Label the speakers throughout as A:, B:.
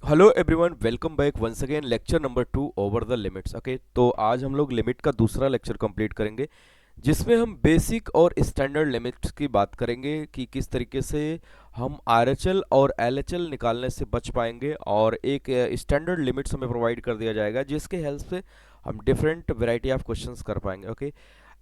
A: Hello everyone, welcome back once again. Lecture number 2 over the limits. Okay, तो आज हम लोग लिमिट का दूसरा लेक्चर कंप्लीट करेंगे, जिसमें हम बेसिक और स्टैंडर्ड लिमिट्स की बात करेंगे कि किस तरीके से हम आरएचएल और एलएचएल निकालने से बच पाएंगे, और एक स्टैंडर्ड लिमिट्स हमें प्रोवाइड कर दिया जाएगा जिसके हेल्प से हम डिफरेंट वैरायटी ऑफ क्वेश्चंस कर पाएंगे। ओके,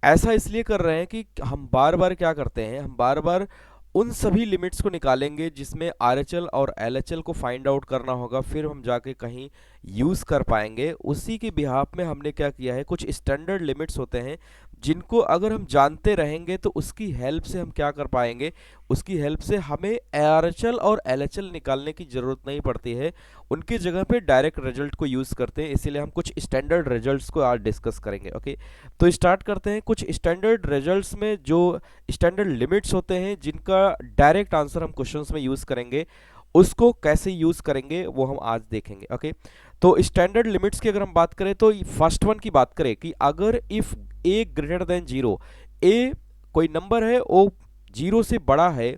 A: ऐसा इसलिए कर रहे हैं कि हम बार बार क्या करते हैं, हम बार बार उन सभी लिमिट्स को निकालेंगे जिसमें आरएचएल और एलएचएल को फाइंड आउट करना होगा, फिर हम जाके कहीं यूज़ कर पाएंगे। उसी के बिहाफ में हमने क्या किया है, कुछ स्टैंडर्ड लिमिट्स होते हैं जिनको अगर हम जानते रहेंगे तो उसकी हेल्प से हम क्या कर पाएंगे, उसकी हेल्प से हमें आरएचएल और एलएचएल निकालने की ज़रूरत नहीं पड़ती है, उनकी जगह पे डायरेक्ट रिजल्ट को यूज़ करते हैं। इसीलिए हम कुछ स्टैंडर्ड रिजल्ट्स को आज डिस्कस करेंगे। ओके, तो स्टार्ट करते हैं। कुछ स्टैंडर्ड रिजल्ट्स में जो स्टैंडर्ड लिमिट्स होते हैं जिनका डायरेक्ट आंसर हम क्वेश्चंस में यूज़ करेंगे, उसको कैसे यूज़ करेंगे वो हम आज देखेंगे। ओके, तो स्टैंडर्ड लिमिट्स की अगर हम बात करें तो फर्स्ट वन की बात करें कि अगर if a greater than zero, a कोई नंबर है वो जीरो से बड़ा है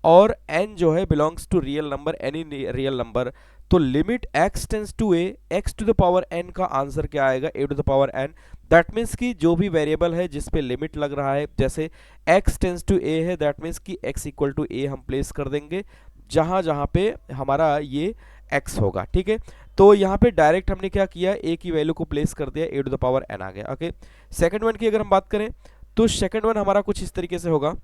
A: और एन जो है belongs to real number, any real number, तो limit x tends to a, x to the power n का आंसर क्या आएगा, a to the power n। That means कि जो भी वेरिएबल है जिस पे लिमिट लग रहा है, जैसे x टेंस टू a है, दैट मीन्स कि x इक्वल टू a हम प्लेस कर देंगे जहां जहां पे हमारा ये x होगा। ठीक है, तो यहाँ पे डायरेक्ट हमने क्या किया, a की वैल्यू को प्लेस कर दिया, a to the power n आ गया। ओके, सेकंड वन की अगर हम बात करें तो सेकंड वन हमारा कुछ इस तरीके से होगा,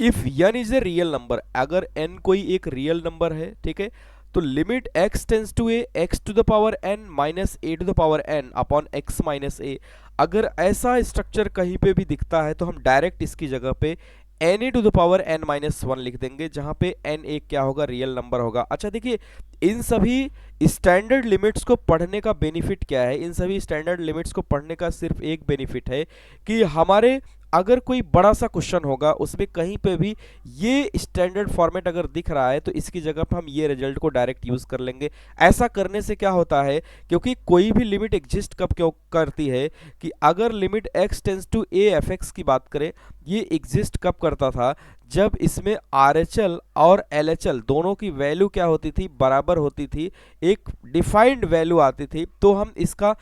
A: if n is a real number, अगर n कोई एक रियल नंबर है, ठीक है, तो limit x tends to a, x to the power n minus a to the power n upon x minus a, अगर ऐसा स्ट्रक्चर कहीं पे भी दिखता है तो हम डायरेक्ट इसकी जगह पे n a to the power n minus one लिख देंगे, जहां पे n एक क्या होगा, रियल नंबर होगा। अच्छा देखिए, इन सभी स्टैंडर्ड लिमिट्स को पढ़ने का बेनिफिट क्या है, इन सभी स्टैंडर्ड लिमिट्स को पढ़ने का सिर्फ एक बेनिफिट है कि हमारे अगर कोई बड़ा सा क्वेश्चन होगा उसमें कहीं पे भी ये स्टैंडर्ड फॉर्मेट अगर दिख रहा है तो इसकी जगह पर हम ये रिजल्ट को डायरेक्ट यूज कर लेंगे। ऐसा करने से क्या होता है, क्योंकि कोई भी लिमिट एग्जिस्ट कब क्यों करती है कि अगर limit x tends to a f x की बात करें, ये एग्जिस्ट कब करता था, जब इसमें RHL और LHL दोनों की वैल्यू क्या होती थी, बराबर होती थी, एक डिफाइंड वैल्यू आती थी, तो हम इसका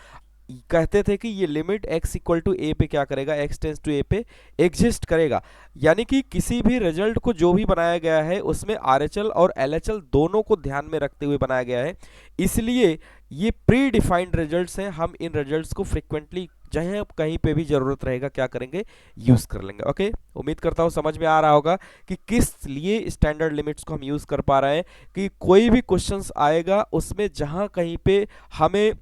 A: कहते थे कि ये लिमिट x इक्वल टू ए पे क्या करेगा, x टेंस टू ए पे एग्जिस्ट करेगा। यानी कि किसी भी रिजल्ट को जो भी बनाया गया है उसमें RHL और LHL दोनों को ध्यान में रखते हुए बनाया गया है, इसलिए ये प्री डिफाइंड रिजल्ट्स हैं। हम इन रिजल्ट्स को फ्रिक्वेंटली चाहे कहीं पे भी जरूरत रहेगा क्या करेंगे, यूज कर लेंगे। ओके, उम्मीद करता हूँ समझ में आ रहा होगा कि किस लिए स्टैंडर्ड लिमिट्स को हम यूज कर पा रहे हैं, कि कोई भी क्वेश्चंस आएगा उसमें जहां कहीं पे हमें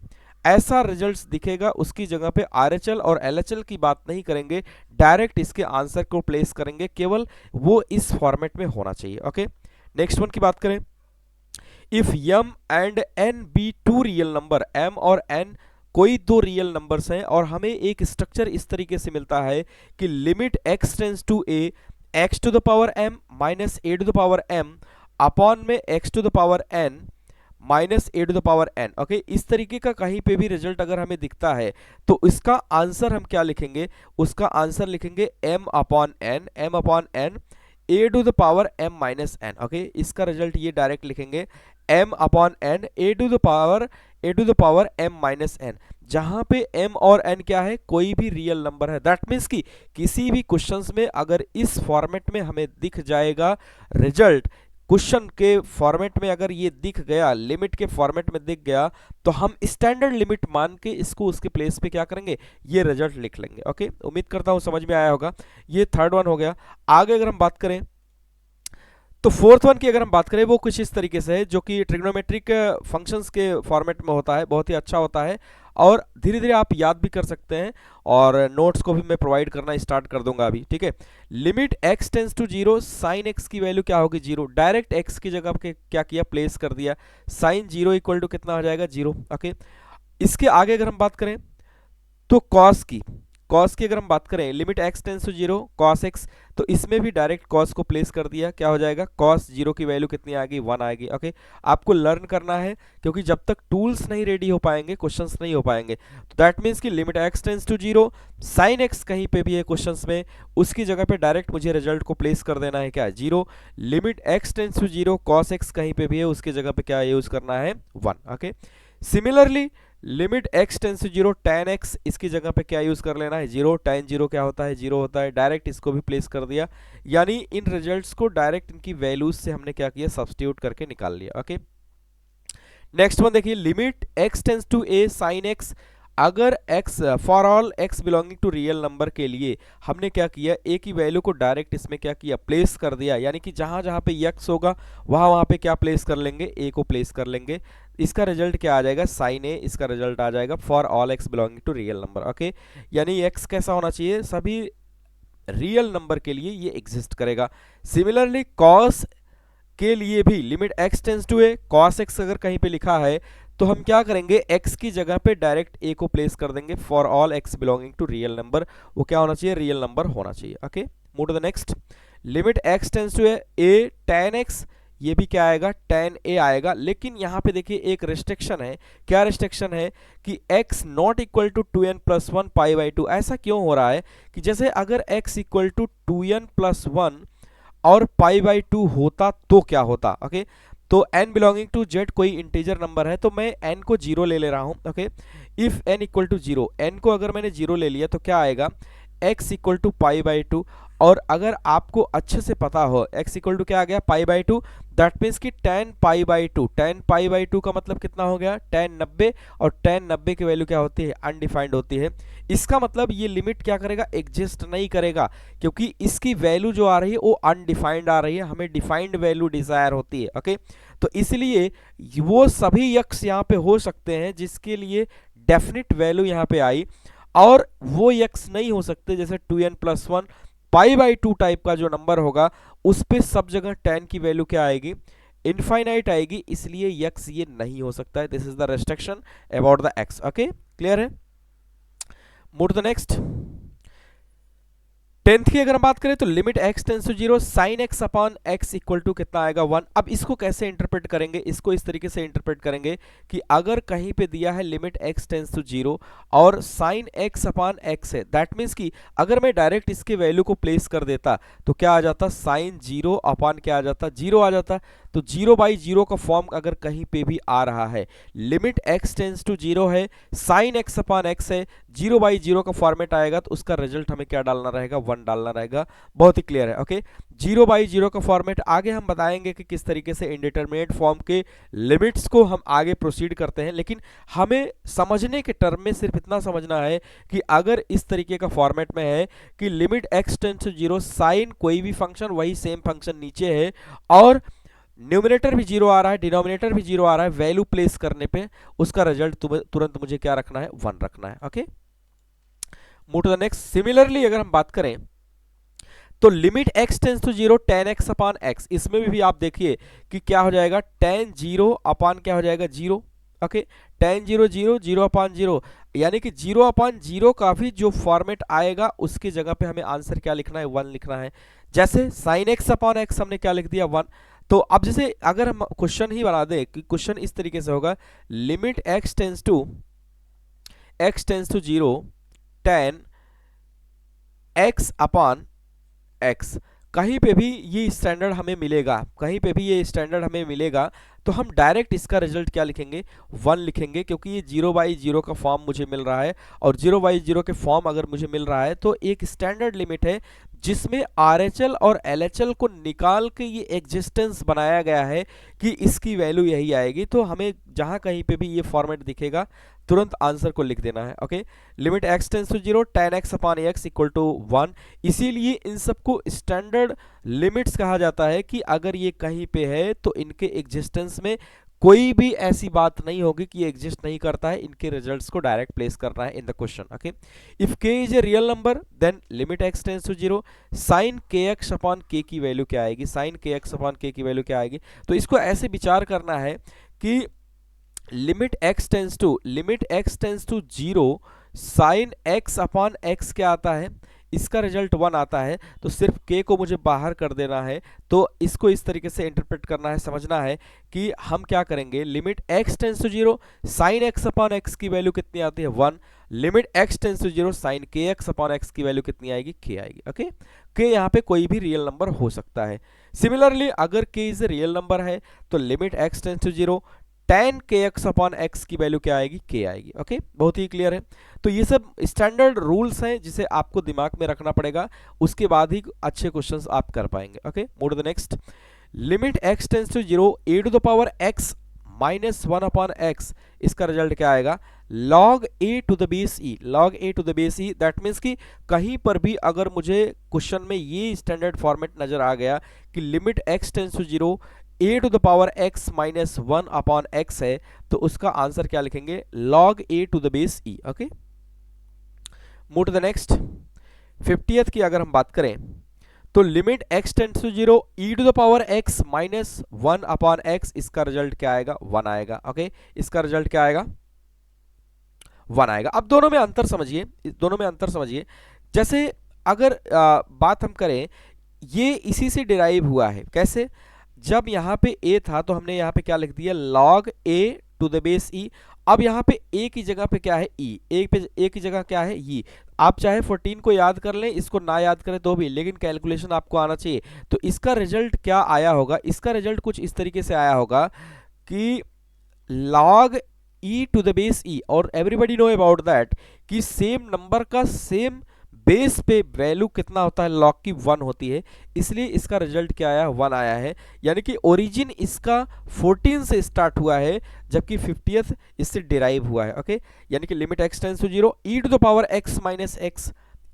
A: ऐसा रिजल्ट्स दिखेगा उसकी जगह पे आरएचएल और एलएचएल की बात नहीं करेंगे, डायरेक्ट इसके आंसर को प्लेस करेंगे, केवल वो इस फॉर्मेट में होना चाहिए। ओके, नेक्स्ट वन की बात करें, if m and n be two real number, m और n कोई दो रियल नंबर्स हैं और हमें एक स्ट्रक्चर इस तरीके से मिलता है कि limit x tends to a, x to the power m minus a to the power m upon में x to the power n minus a to the power n। Okay, इस तरीके का कहीं पे भी रिजल्ट अगर हमें दिखता है तो इसका आंसर हम क्या लिखेंगे, उसका आंसर लिखेंगे m upon n a to the power m minus n। Okay, इसका रिजल्ट ये डायरेक्ट लिखेंगे m upon n a to the power m minus n, जहां पे m और n क्या है, कोई भी रियल नंबर है। दैट मीन्स कि किसी भी क्वेश्चंस में अगर इस फॉर्मेट में हमें दिख जाएगा रिजल्ट, क्वेश्चन के फॉर्मेट में अगर ये दिख गया, लिमिट के फॉर्मेट में दिख गया, तो हम स्टैंडर्ड लिमिट मान के इसको उसके प्लेस पे क्या करेंगे, ये रिजल्ट लिख लेंगे। ओके, उम्मीद करता हूं समझ में आया होगा। ये थर्ड वन हो गया। आगे अगर हम बात करें तो फोर्थ वन की अगर हम बात करें, वो कुछ इस तरीके से है जो कि ट्रिग्नोमेट्रिक फंक्शंस के फॉर्मेट में होता है, बहुत ही अच्छा होता है और धीरे धीरे आप याद भी कर सकते हैं, और नोट्स को भी मैं प्रोवाइड करना स्टार्ट कर दूंगा अभी। ठीक है, limit x tends to zero, sine x की वैल्यू क्या होगी, जीरो, डायरेक्ट x की जगह पे क्या किया, प्लेस कर दिया, साइन जीरो इक्वल टू कितना हो जाएगा, जीरो। ओके, इसके आगे अगर हम बात करें तो कॉस की अगर हम बात करें, limit x tends to zero cos x, तो इसमें भी डायरेक्ट कॉस को प्लेस कर दिया, क्या हो जाएगा, कॉस जीरो की वैल्यू कितनी आएगी, 1 आएगी। ओके, आपको लर्न करना है, क्योंकि जब तक टूल्स नहीं रेडी हो पाएंगे क्वेश्चंस नहीं हो पाएंगे। तो दैट मीन्स कि limit x tends to zero, sine x कहीं पे भी है क्वेश्चंस में, उसकी जगह पे डायरेक्ट मुझे रिजल्ट को प्लेस कर देना है, क्या, zero. Limit x tends to zero, cos x कहीं पे भी है, उसकी जगह पे क्या यूज करना है, 1। Okay, similarly limit x tends to zero, tan x, इसकी जगह पे क्या यूज कर लेना है, जीरो। tan जीरो क्या होता है, जीरो होता है, डायरेक्ट इसको भी प्लेस कर दिया। यानी इन रिजल्ट्स को डायरेक्ट इनकी वैल्यूज से हमने क्या किया, सब्स्टिट्यूट करके निकाल लिया। ओके, नेक्स्ट वन देखिए, limit x tends to a sin x। अगर x for all x belonging to real number के लिए हमने क्या किया, a की वैल्यू को डायरेक्ट इसमें क्या किया, प्लेस कर दिया। यानी कि जहां जहां पे x होगा वहां वहां पे क्या प्लेस कर लेंगे, a को प्लेस कर लेंगे। इसका रिजल्ट क्या आ जाएगा, साइन a, इसका रिजल्ट आ जाएगा for all x belonging to real number. Okay, यानी x कैसा होना चाहिए, सभी रियल नंबर के लिए ये एग्जिस्ट करेगा। सिमिलरली कॉस के लिए भी limit x tends to a, cos x अगर कहीं पे लिखा है तो हम क्या करेंगे, x की जगह पे डायरेक्ट a को प्लेस कर देंगे for all x belonging to real number. वो क्या होना चाहिए, रियल नंबर होना चाहिए। Okay, move to the next, limit x tends to a tan x, ये भी क्या आएगा, tan a आएगा। लेकिन यहाँ पे देखिए एक रिस्ट्रिक्शन है, क्या रिस्ट्रिक्शन है कि x not equal to 2n plus 1 pi by 2। ऐसा क्यों हो रहा है कि जैसे अगर x equal to 2n plus 1 और पाई बाई 2 होता तो क्या होता। ओके, तो n बिलोंगिंग टू z कोई इंटीजर नंबर है तो मैं n को जीरो ले रहा हूं। Okay, if n equal to zero, n को अगर मैंने जीरो ले लिया तो क्या आएगा, x equal to pi by 2। और अगर आपको अच्छे से पता हो x इक्वल टू क्या आ गया, पाई बाई 2, दैट मीन्स कि tan pi by 2, tan pi by 2 का मतलब कितना हो गया, tan 90। और tan 90 की वैल्यू क्या होती है, अनडिफाइंड होती है। इसका मतलब ये लिमिट क्या करेगा, एग्जिस्ट नहीं करेगा, क्योंकि इसकी वैल्यू जो आ रही है वो अनडिफाइंड आ रही है, हमें डिफाइंड वैल्यू डिजायर होती है। ओके, तो इसलिए वो सभी x यहाँ पे हो सकते हैं जिसके लिए डेफिनेट वैल्यू यहाँ पे आई, और वो x नहीं हो सकते जैसे 2n plus 1 pi by 2 type का जो नंबर होगा उस पे सब जगह tan की वैल्यू क्या आएगी, इनफाइनाइट आएगी, इसलिए x ये नहीं हो सकता है। This is the restriction about the x। Okay, clear है, move to the next. 10th की अगर हम बात करें तो limit x tends to zero, sine x upon x equal to कितना आएगा, 1। अब इसको कैसे इंटरप्रेट करेंगे, इसको इस तरीके से इंटरप्रेट करेंगे कि अगर कहीं पे दिया है limit x tends to zero और साइन x अपॉन x है, दैट मीन्स कि अगर मैं डायरेक्ट इसके वैल्यू को प्लेस कर देता तो क्या आ जाता, साइन जीरो अपॉन क्या आ जाता, जीरो आ जाता। तो जीरो बाई जीरो का फॉर्म अगर कहीं पे भी आ रहा है, limit x tends to zero है, साइन x अपॉन x है, जीरो बाई जीरो का फॉर्मेट आएगा तो उसका रिजल्ट हमें क्या डालना रहेगा, 1 डालना रहेगा। बहुत ही क्लियर है। ओके, जीरो बाई जीरो का फॉर्मेट आगे हम बताएंगे कि किस तरीके से इंडिटरमिनेट फॉर्म के लिमिट्स को हम आगे प्रोसीड करते हैं, लेकिन हमें समझने के टर्म में सिर्फ इतना समझना है कि अगर इस तरीके का फॉर्मेट में है कि limit x tends to zero, sine कोई भी फंक्शन वही सेम फंक्शन नीचे है और न्यूमिनेटर भी जीरो आ रहा है, डिनोमिनेटर भी जीरो आ रहा है, वैल्यू प्लेस करने पे उसका रिजल्ट तुरंत मुझे क्या रखना है, 1 रखना है। Okay, move to the next. Similarly अगर हम बात करें तो limit x tends to zero, tan x upon x, इसमें भी आप देखिए कि क्या हो जाएगा, tan जीरो अपॉन क्या हो जाएगा, zero. Okay, tan zero zero, zero upon zero, यानी कि जीरो अपॉन जीरो का भी जो फॉर्मेट आएगा उसकी जगह पे हमें आंसर क्या लिखना है, 1 लिखना है। जैसे साइन x अपॉन x हमने क्या लिख दिया, 1। तो अब जैसे अगर हम क्वेश्चन ही बना दे कि क्वेश्चन इस तरीके से होगा, limit x tends to zero, tan x upon x, कहीं पे भी ये स्टैंडर्ड हमें मिलेगा, कहीं पे भी ये स्टैंडर्ड हमें मिलेगा तो हम डायरेक्ट इसका रिजल्ट क्या लिखेंगे, 1 लिखेंगे, क्योंकि ये जीरो बाई जीरो का फॉर्म मुझे मिल रहा है और जीरो बाई जीरो के फॉर्म अगर मुझे मिल रहा है तो एक स्टैंडर्ड लिमिट है जिसमें RHL और LHL को निकाल के ये एग्जिस्टेंस बनाया गया है कि इसकी वैल्यू यही आएगी। तो हमें जहां कहीं पे भी ये फॉर्मेट दिखेगा तुरंत आंसर को लिख देना है। Okay, limit x tends to zero, tan x upon x equal to 1, इसीलिए इन सबको स्टैंडर्ड लिमिट्स कहा जाता है कि अगर ये कहीं पे है तो इनके एग्जिस्टेंस में कोई भी ऐसी बात नहीं होगी कि ये एग्जिस्ट नहीं करता है, इनके रिजल्ट्स को डायरेक्ट प्लेस करना है in the question. Okay, if k is a real number then limit x tends to zero, sine kx upon k की वैल्यू क्या आएगी, साइन kx अपॉन k की वैल्यू क्या आएगी। तो इसको ऐसे विचार करना है कि limit x tends to zero, sine x upon x क्या आता है, इसका रिजल्ट 1 आता है तो सिर्फ k को मुझे बाहर कर देना है। तो इसको इस तरीके से इंटरप्रेट करना है, समझना है कि हम क्या करेंगे, limit x tends to 0 sine x upon x की वैल्यू कितनी आती है 1, limit x tends to 0 sine kx upon x की वैल्यू कितनी आएगी, k आएगी। ओके, k यहाँ पे कोई भी रियल नंबर हो सकता है। सिमिलरली अगर k is a real number है तो limit x tends to 0 tan kx upon x की वैल्यू क्या आएगी, k आएगी। ओके, बहुत ही क्लियर है। तो ये सब स्टैंडर्ड रूल्स हैं जिसे आपको दिमाग में रखना पड़ेगा, उसके बाद ही अच्छे क्वेश्चंस आप कर पाएंगे। Okay, move to the next. Limit x tends to 0 a to the power x minus 1 upon x, इसका रिजल्ट क्या आएगा, log a to the base e, log a to the base e। That means कि कहीं पर भी अगर मुझे question में ये स्टैंडर्ड फॉर्मेट नजर आ गया कि limit x tends to 0 a to the power x minus 1 upon x है, तो उसका आंसर क्या लिखेंगे, log a to the base e। Okay, move to the next. 50th की अगर हम बात करें तो limit x tends to 0 e to the power x minus 1 upon x, इसका रिजल्ट क्या आएगा, 1 आएगा। ओके, इसका रिजल्ट क्या आएगा, 1 आएगा। अब दोनों में अंतर समझिए, दोनों में अंतर समझिए। जैसे अगर बात हम करें, ये इसी से डिराइव हुआ है। कैसे, जब यहाँ पे a था तो हमने यहाँ पे क्या लिख दिया, log a to the base e। अब यहाँ पे a की जगह पे क्या है, e, a की जगह क्या है, e। आप चाहे 14 को याद कर लें, इसको ना याद करें तो भी, लेकिन कैलकुलेशन आपको आना चाहिए। तो इसका रिजल्ट क्या आया होगा, इसका रिजल्ट कुछ इस तरीके से आया होगा कि log e to the base e, और एवरीबडी नो अबाउट दैट कि सेम नंबर का सेम बेस पे वैल्यू कितना होता है, log की 1 होती है, इसलिए इसका रिजल्ट क्या आया, 1 आया है। यानी कि ओरिजिन इसका 14 से स्टार्ट हुआ है, जबकि 50th इससे डिराइव हुआ है। ओके, यानी कि limit x tends to 0 e to the power x minus x,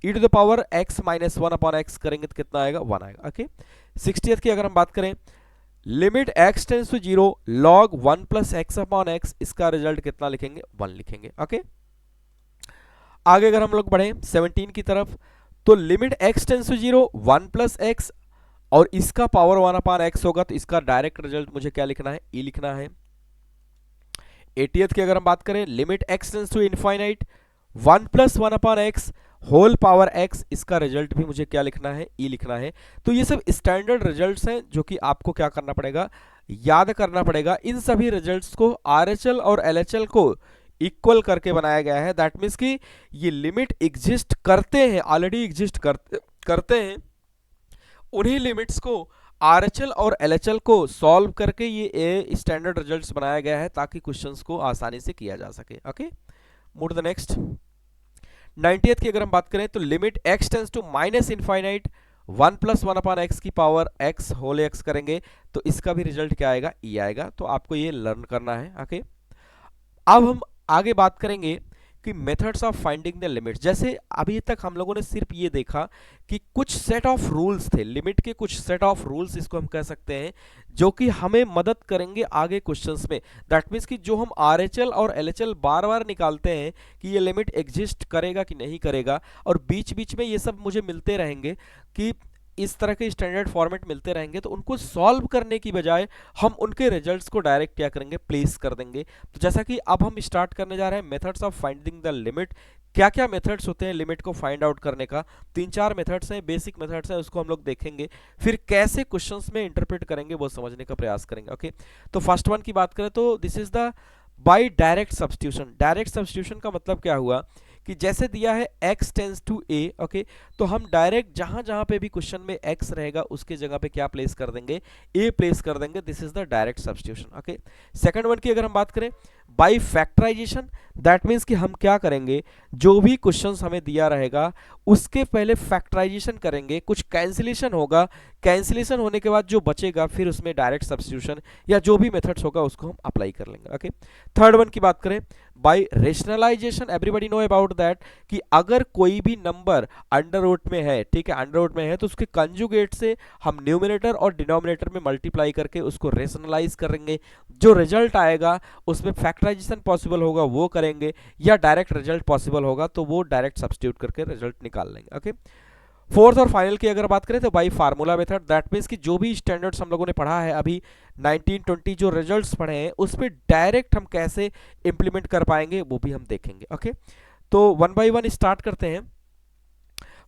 A: e to the power x minus 1 upon x करेंगे तो कितना आएगा, 1 आएगा। ओके, 60th की अगर हम बात करें, limit x tends to 0 log 1 plus x upon x, इसका रिजल्ट कितना लिखेंगे, 1 लिखेंगे। ओके, आगे अगर हम लोग बढ़े 17 की तरफ, तो limit x tends to 0 1 plus x और इसका पावर 1 अपान x होगा, तो इसका डायरेक्ट रिजल्ट मुझे क्या लिखना है, e लिखना है। 80th की अगर हम बात करें, limit x tends to infinite 1 plus 1 upon x whole power x, इसका रिजल्ट भी मुझे क्या लिखना है, e लिखना है। तो ये सब स्टैंडर्ड रिजल्ट्स हैं जो कि आपको क्या करना पड़ेगा, याद करना पड़ेगा। इन सभी रिजल्ट्स को RHL और LHL को इक्वल करके बनाया गया है। दैट मीन्स कि ये लिमिट एग्जिस्ट करते हैं, ऑलरेडी एग्जिस्ट करते हैं, उन्हीं लिमिट्स को RHL और LHL को सॉल्व करके ये स्टैंडर्ड रिजल्ट्स बनाया गया है ताकि क्वेश्चंस को आसानी से किया जा सके। Okay, move to the next. 90th की अगर हम बात करें तो limit x tends to minus infinite 1 plus 1 upon x की पावर x होल x करेंगे तो इसका भी रिजल्ट क्या आएगा, e आएगा। तो आपको ये लर्न करना है। ओके, अब हम आगे बात करेंगे कि methods of finding the limits. जैसे अभी तक हम लोगों ने सिर्फ ये देखा कि कुछ सेट ऑफ रूल्स थे, लिमिट के कुछ सेट ऑफ रूल्स इसको हम कह सकते हैं, जो कि हमें मदद करेंगे आगे क्वेश्चंस में। दैट मीन्स कि जो हम RHL और LHL बार बार निकालते हैं कि ये लिमिट एग्जिस्ट करेगा कि नहीं करेगा, और बीच बीच में ये सब मुझे मिलते रहेंगे कि इस तरह के स्टैंडर्ड फॉर्मेट मिलते रहेंगे, तो उनको सॉल्व करने की बजाय हम उनके रिजल्ट्स को डायरेक्ट क्या करेंगे, प्लेस कर देंगे। तो जैसा कि अब हम स्टार्ट करने जा रहे हैं methods of finding the limit. क्या क्या मेथड्स होते हैं लिमिट को फाइंड आउट करने का, 3-4 मेथड्स हैं, बेसिक मेथड्स हैं, उसको हम लोग देखेंगे। फिर कैसे क्वेश्चंस में इंटरप्रेट करेंगे वो समझने का प्रयास करेंगे। ओके, तो फर्स्ट वन की बात करें तो this is the by direct substitution. Direct substitution का मतलब क्या हुआ कि जैसे दिया है x tends to a, okay, तो हम डायरेक्ट जहां जहां पे भी क्वेश्चन में x रहेगा उसके जगह पे क्या प्लेस कर देंगे, a प्लेस कर देंगे। This is the direct substitution. Okay, second one की अगर हम बात करें बाय फैक्टराइजेशन, दैट मीन्स कि हम क्या करेंगे, जो भी क्वेश्चंस हमें दिया रहेगा उसके पहले फैक्टराइजेशन करेंगे, कुछ कैंसिलेशन होगा, कैंसिलेशन होने के बाद जो बचेगा फिर उसमें डायरेक्ट सब्स्टिट्यूशन या जो भी मेथड्स होगा उसको हम अप्लाई कर लेंगे। ओके, थर्ड वन की बात करें by rationalisation, everybody know about that कि अगर कोई भी नंबर अंडर रूट में है, ठीक है, अंडर रूट में है, तो उसके कंजुगेट से हम न्यूमरेटर और डिनोमिनेटर में मल्टीप्लाई करके उसको रेशनलाइज करेंगे। जो रिजल्ट आएगा उसमें फैक्टराइजेशन पॉसिबल होगा वो करेंगे, या डायरेक्ट रिजल्ट पॉसिबल होगा तो वो डायरेक्ट सब्स्टिट्यूट करके रिजल्ट निकाल लेंगे। ओके, फोर्थ और फाइनल की अगर बात करें तो by formula method, that means कि जो भी स्टैंडर्ड्स हम लोगों ने पढ़ा है अभी 1920 जो रिजल्ट्स पढ़े हैं उस पर डायरेक्ट हम कैसे इंप्लीमेंट कर पाएंगे वो भी हम देखेंगे। ओके, तो वन बाय वन स्टार्ट करते हैं।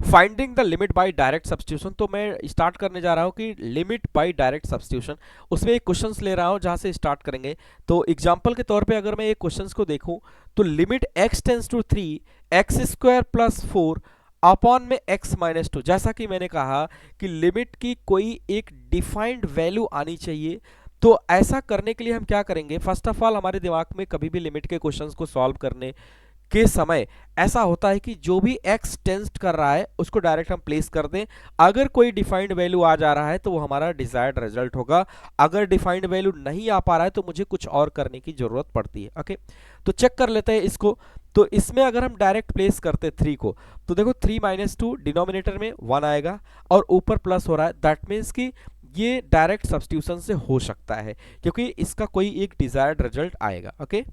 A: Finding the limit by direct substitution. तो मैं स्टार्ट करने जा रहा हूँ कि लिमिट बाय डायरेक्ट सब्स्टिट्यूशन, उसमें एक क्वेश्चंस ले रहा हूँ जहाँ से स्टार्ट करेंगे। तो एग्जांपल के तौर पे अगर मैं एक क्वेश्चंस को देखूँ तो limit x tends to 3 x square plus 4 upon में x माइनस 2। जैसा कि मैंने कहा कि लिमिट की कोई एक डिफाइंड वैल्यू आनी चाहिए। तो ऐसा करने के लिए हम क्या करेंगे, फर्स्ट ऑफ ऑल हमारे दिमाग में कभी भी लिमिट के क्वेश्चंस को सॉल्व करने के समय ऐसा होता है कि जो भी x टेंस्ट कर रहा है उसको डायरेक्ट हम प्लेस कर दें। अगर कोई डिफाइंड वैल्यू आ जा रहा है तो वो हमारा डिजायर्ड रिजल्ट होगा। अगर डिफाइंड वैल्यू नहीं आ पा रहा है तो मुझे कुछ और करने की जरूरत पड़ती है। ओके, तो चेक कर लेते हैं इसको। तो इसमें अगर हम डायरेक्ट प्लेस करते 3 को, तो देखो 3 माइनस 2 डिनोमिनेटर में 1 आएगा और ऊपर प्लस हो रहा है। दैट मीन्स कि ये डायरेक्ट सब्स्टिट्यूशन से हो सकता है क्योंकि इसका कोई एक डिजायर्ड रिजल्ट आएगा। ओके,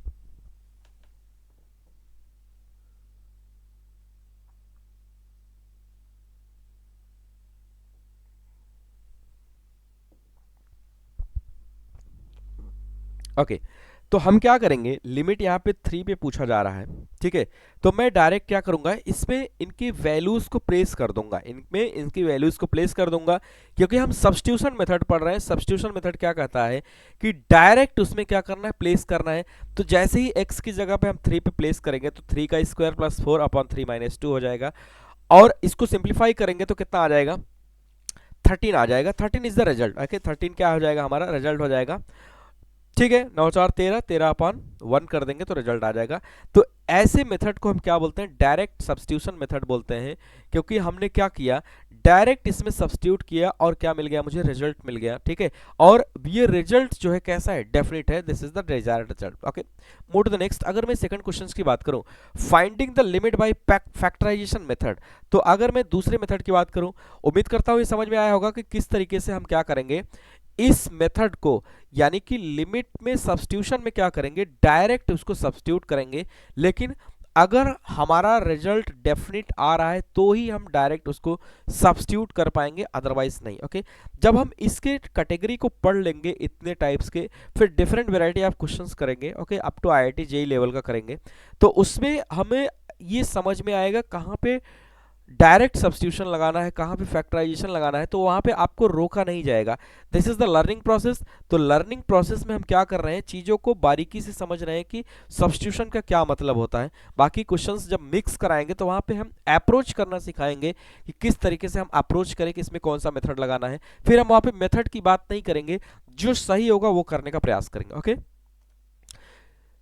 A: ओके, तो हम क्या करेंगे, लिमिट यहाँ पे 3 पे पूछा जा रहा है, ठीक है। तो मैं डायरेक्ट क्या करूंगा, इसमें इनकी वैल्यूज को प्लेस कर दूंगा, इनमें इनकी वैल्यूज को प्लेस कर दूंगा क्योंकि हम सब्स्टिट्यूशन मेथड पढ़ रहे हैं। सब्स्टिट्यूशन मेथड क्या कहता है कि डायरेक्ट उसमें क्या करना है, प्लेस करना है। तो जैसे ही x की जगह पे हम 3 पे प्लेस करेंगे तो 3 का स्क्वायर प्लस 4 अपॉन 3 माइनस 2 हो जाएगा और इसको सिंप्लीफाई करेंगे तो कितना आ जाएगा, 13 आ जाएगा। 13 इज द रिजल्ट। ओके, 13 क्या हो जाएगा, हमारा रिजल्ट हो जाएगा, ठीक है। 9 4 13, 13 अपॉन 1 कर देंगे तो रिजल्ट आ जाएगा। तो ऐसे मेथड को हम क्या बोलते हैं, डायरेक्ट सब्स्टिट्यूशन मेथड बोलते हैं क्योंकि हमने क्या किया, डायरेक्ट इसमें सब्स्टिट्यूट किया और क्या मिल गया, मुझे रिजल्ट मिल गया, ठीक है। और ये रिजल्ट जो है कैसा है, डेफिनेट है, this is the desired result. Okay, move to the next. अगर मैं सेकंड क्वेश्चन की बात करूं, finding the limit by factorisation method. तो अगर मैं दूसरे मेथड की बात करूं, उम्मीद करता हूं ये समझ में आया होगा कि किस तरीके से हम क्या करेंगे इस मेथड को, यानी कि लिमिट में सब्स्टिट्यूशन में क्या करेंगे, डायरेक्ट उसको सब्स्टिट्यूट करेंगे। लेकिन अगर हमारा रिजल्ट डेफिनिट आ रहा है तो ही हम डायरेक्ट उसको सब्स्टिट्यूट कर पाएंगे, अदरवाइज नहीं। ओके, जब हम इसके कैटेगरी को पढ़ लेंगे इतने टाइप्स के, फिर डिफरेंट वैरायटी ऑफ क्वेश्चंस करेंगे, okay, up to IIT JEE level का करेंगे, तो उसमें हमें ये समझ में आएगा कहाँ पे डायरेक्ट सब्स्टिट्यूशन लगाना है, कहाँ पे फैक्टराइजेशन लगाना है, तो वहाँ पे आपको रोका नहीं जाएगा। This is the learning process. तो लर्निंग प्रोसेस में हम क्या कर रहे हैं, चीज़ों को बारीकी से समझ रहे हैं कि सब्स्टिट्यूशन का क्या मतलब होता है। बाकी क्वेश्चंस जब मिक्स कराएंगे तो वहाँ पे हम अप्रोच करना सिखाएंगे कि किस तरीके से हम अप्रोच करें कि इसमें कौन सा मेथड लगाना है। फिर हम वहाँ पे मेथड की बात नहीं करेंगे, जो सही होगा वो करने का प्रयास करेंगे। ओके,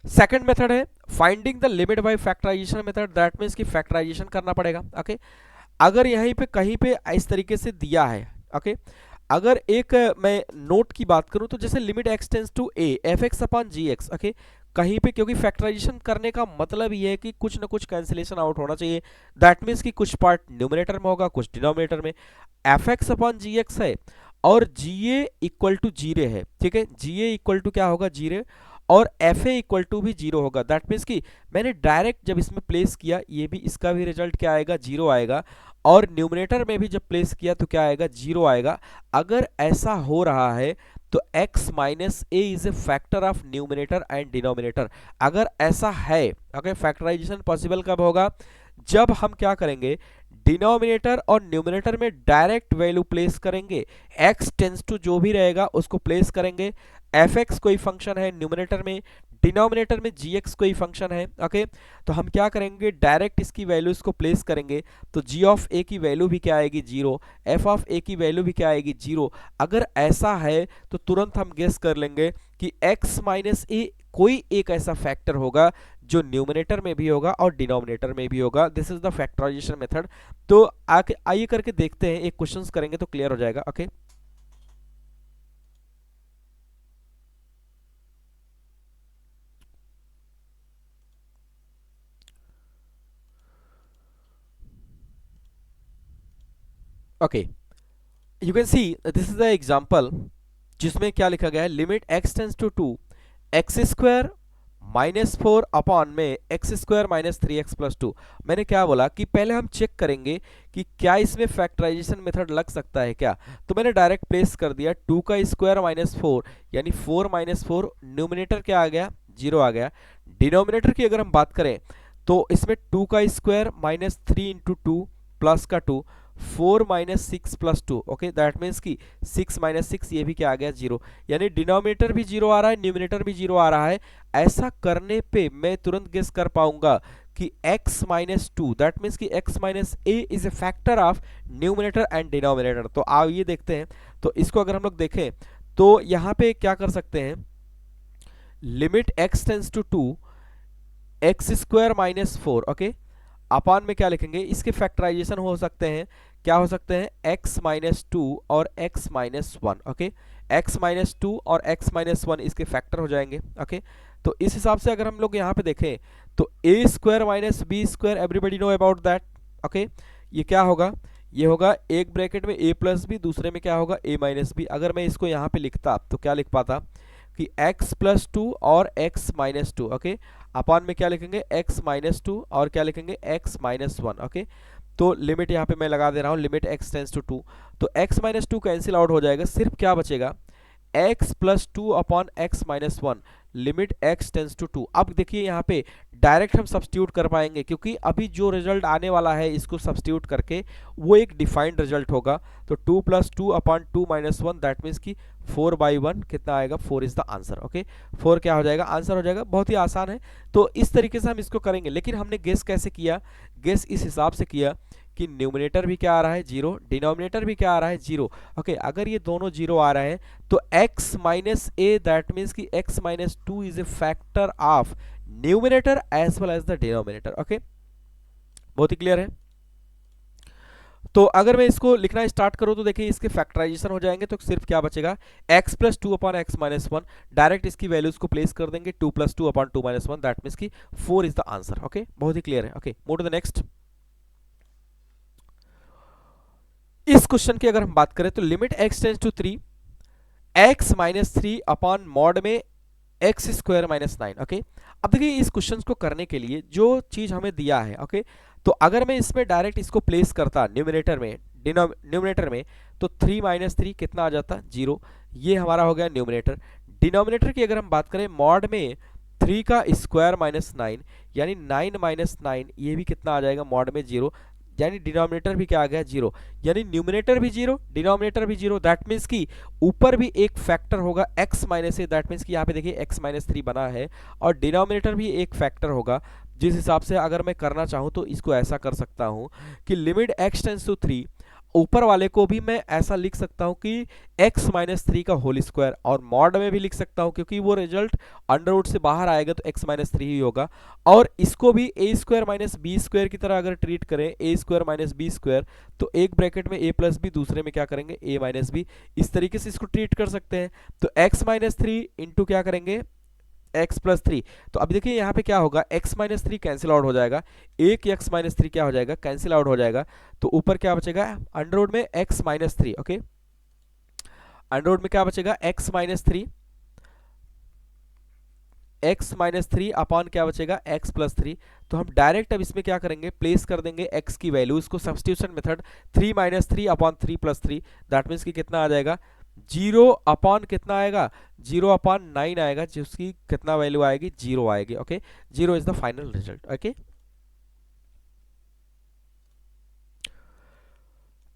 A: सेकंड मेथड है finding the limit by factorisation method. That means कि फैक्टराइजेशन करना पड़ेगा। ओके, अगर यहीं पे कहीं पे इस तरीके से दिया है, ओके, अगर एक मैं नोट की बात करूं तो जैसे limit x tends to a f x upon g x, okay, कहीं पे क्योंकि फैक्टराइजेशन करने का मतलब ये है कि कुछ ना कुछ कैंसिलेशन आउट होना चाहिए। दैट मीन्स कि कुछ पार्ट न्यूमरेटर में होगा, कुछ डिनोमिनेटर में। F x upon g x है और जी ए इक्वल टू जीरो है, ठीक है। जी ए इक्वल टू क्या होगा, जीरो, और एफ ए इक्वल टू भी जीरो होगा। दैट मीन्स कि मैंने डायरेक्ट जब इसमें प्लेस किया, ये भी इसका भी रिजल्ट क्या आएगा, जीरो आएगा, और न्यूमरेटर में भी जब प्लेस किया तो क्या आएगा, जीरो आएगा। अगर ऐसा हो रहा है तो x minus A is a factor of numerator and denominator. अगर ऐसा है, ओके, फैक्टराइजेशन पॉसिबल कब होगा, जब हम क्या करेंगे, डिनोमिनेटर और न्यूमरेटर में डायरेक्ट वैल्यू प्लेस करेंगे, x टेंस टू जो भी रहेगा उसको प्लेस करेंगे। एफ एक्स कोई फंक्शन है न्यूमरेटर में, डिनोमिनेटर में जी एक्स कोई फंक्शन है, ओके, तो हम क्या करेंगे, डायरेक्ट इसकी वैल्यूज को प्लेस करेंगे। तो जी ऑफ ए की वैल्यू भी क्या आएगी, जीरो, एफ ऑफ ए की वैल्यू भी क्या आएगी, जीरो। अगर ऐसा है तो तुरंत हम गेस कर लेंगे कि x माइनस ए कोई एक ऐसा फैक्टर होगा जो न्यूमरेटर में भी होगा और डिनोमिनेटर में भी होगा। This is the factorisation method. तो आइए करके देखते हैं, एक क्वेश्चंस करेंगे तो क्लियर हो जाएगा। Okay, okay, you can see this is the example जिसमें क्या लिखा गया है, limit x tends to 2 x square minus 4 upon में x square minus 3x plus 2। मैंने क्या बोला कि पहले हम चेक करेंगे कि क्या इसमें फैक्टराइजेशन मेथड लग सकता है क्या। तो मैंने डायरेक्ट प्लेस कर दिया, 2 का स्क्वायर माइनस 4 यानी 4 माइनस 4, न्यूमिनेटर क्या आ गया, जीरो आ गया। डिनोमिनेटर की अगर हम बात करें तो इसमें 2 का स्क्वायर माइनस 3 इंटू 2 प्लस का 2, 4 minus 6 plus 2, okay that means कि 6 माइनस 6 ये भी क्या आ गया 0, यानी डिनोमिनेटर भी 0 आ रहा है, न्यूमिनेटर भी 0 आ रहा है। ऐसा करने पे मैं तुरंत गेस कर पाऊंगा कि x माइनस 2 दैट मीन्स कि x minus a is a factor of numerator and denominator. तो आओ ये देखते हैं। तो इसको अगर हम लोग देखें तो यहाँ पे क्या कर सकते हैं, limit x tends to 2 x square minus 4, okay upon में क्या लिखेंगे, इसके फैक्टराइजेशन हो सकते हैं, क्या हो सकते हैं x माइनस 2 और x minus 1, okay x minus 2 और x माइनस 1 इसके फैक्टर हो जाएंगे, ओके। तो इस हिसाब से अगर हम लोग यहाँ पे देखें तो a square minus b square, everybody know about that, okay ये क्या होगा, ये होगा एक ब्रैकेट में a प्लस बी, दूसरे में क्या होगा a माइनस बी। अगर मैं इसको यहाँ पे लिखता तो क्या लिख पाता कि x प्लस 2 और x माइनस 2, ओके अपान में क्या लिखेंगे x माइनस 2 और क्या लिखेंगे x माइनस 1, ओके। तो लिमिट यहाँ पे मैं लगा दे रहा हूँ, लिमिट x टेंस टू 2, तो x माइनस 2 कैंसिल आउट हो जाएगा, सिर्फ क्या बचेगा x plus 2 upon x minus 1, limit x tends to 2। अब देखिए यहाँ पे डायरेक्ट हम सब्स्टिट्यूट कर पाएंगे, क्योंकि अभी जो रिजल्ट आने वाला है इसको सब्स्टिट्यूट करके वो एक डिफाइंड रिजल्ट होगा। तो 2 plus 2 upon 2 minus 1 that means कि 4/1 कितना आएगा, 4 इज द आंसर, ओके 4 क्या हो जाएगा, आंसर हो जाएगा। बहुत ही आसान है। तो इस तरीके से हम इसको करेंगे, लेकिन हमने गेस कैसे किया, गेस इस हिसाब से किया कि न्यूमिनेटर भी क्या आ रहा है 0, डिनोमिनेटर भी क्या आ रहा है 0, ओके अगर ये दोनों 0 आ रहे हैं तो x minus a that means कि x minus 2 is a factor of numerator as well as the denominator, okay बहुत ही क्लियर है। तो अगर मैं इसको लिखना स्टार्ट करूं तो देखिए इसके फैक्टराइजेशन हो जाएंगे, तो सिर्फ क्या बचेगा x plus 2 upon x minus 1, direct इसकी वैल्यूज को प्लेस कर देंगे, 2 plus 2 upon 2 minus 1 that means कि 4 इज द आंसर, ओके बहुत ही क्लियर है। Okay move to the next. इस क्वेश्चन की अगर हम बात करें तो limit x tends to 3 x minus 3 upon mod में एक्स स्क्वायर माइनस 9, ओके। अब देखिए इस क्वेश्चन को करने के लिए जो चीज हमें दिया है, ओके तो अगर मैं इसमें डायरेक्ट इसको प्लेस करता न्यूमिनेटर में, न्यूमिनेटर में, तो 3 माइनस 3 कितना आ जाता 0, ये हमारा हो गया न्यूमिनेटर। डिनोमिनेटर की अगर हम बात करें मॉड में 3 का स्क्वायर माइनस 9 यानी 9 माइनस 9, ये भी कितना आ जाएगा मॉड में 0, यानी डिनोमिनेटर भी क्या आ गया 0, यानी न्यूमिनेटर भी 0 डिनोमिनेटर भी 0 दैट मीन्स कि ऊपर भी एक फैक्टर होगा x minus A, that means कि यहाँ पे देखिए x माइनस 3 बना है और डिनोमिनेटर भी एक फैक्टर होगा। जिस हिसाब से अगर मैं करना चाहूँ तो इसको ऐसा कर सकता हूँ कि लिमिट x टेंस टू 3, ऊपर वाले को भी मैं ऐसा लिख सकता हूँ कि x माइनस 3 का होल स्क्वायर, और मॉड में भी लिख सकता हूँ क्योंकि वो रिजल्ट अंडर रूट से बाहर आएगा तो x माइनस 3 ही होगा। और इसको भी a square minus b square की तरह अगर ट्रीट करें, a square minus b square, तो एक ब्रैकेट में a प्लस बी, दूसरे में क्या करेंगे a माइनस बी, इस तरीके से इसको ट्रीट कर सकते हैं। तो x माइनस 3 इंटू क्या करेंगे x प्लस 3, तो अब देखिए यहाँ पे क्या होगा x माइनस 3 कैंसिल आउट हो जाएगा, एक x माइनस 3 क्या हो जाएगा कैंसिल आउट हो जाएगा, तो ऊपर क्या बचेगा अंडर रूट में x minus 3, okay under root में क्या बचेगा x minus 3, x minus 3 upon क्या बचेगा x प्लस 3। तो हम डायरेक्ट अब इसमें क्या करेंगे प्लेस कर देंगे x की वैल्यू, इसको substitution method 3 minus 3 upon 3 plus 3 that means कि कितना आ जाएगा 0 अपॉन कितना आएगा 0 अपॉन 9 आएगा, जिसकी कितना वैल्यू आएगी 0 आएगी, okay 0 is the final result, okay.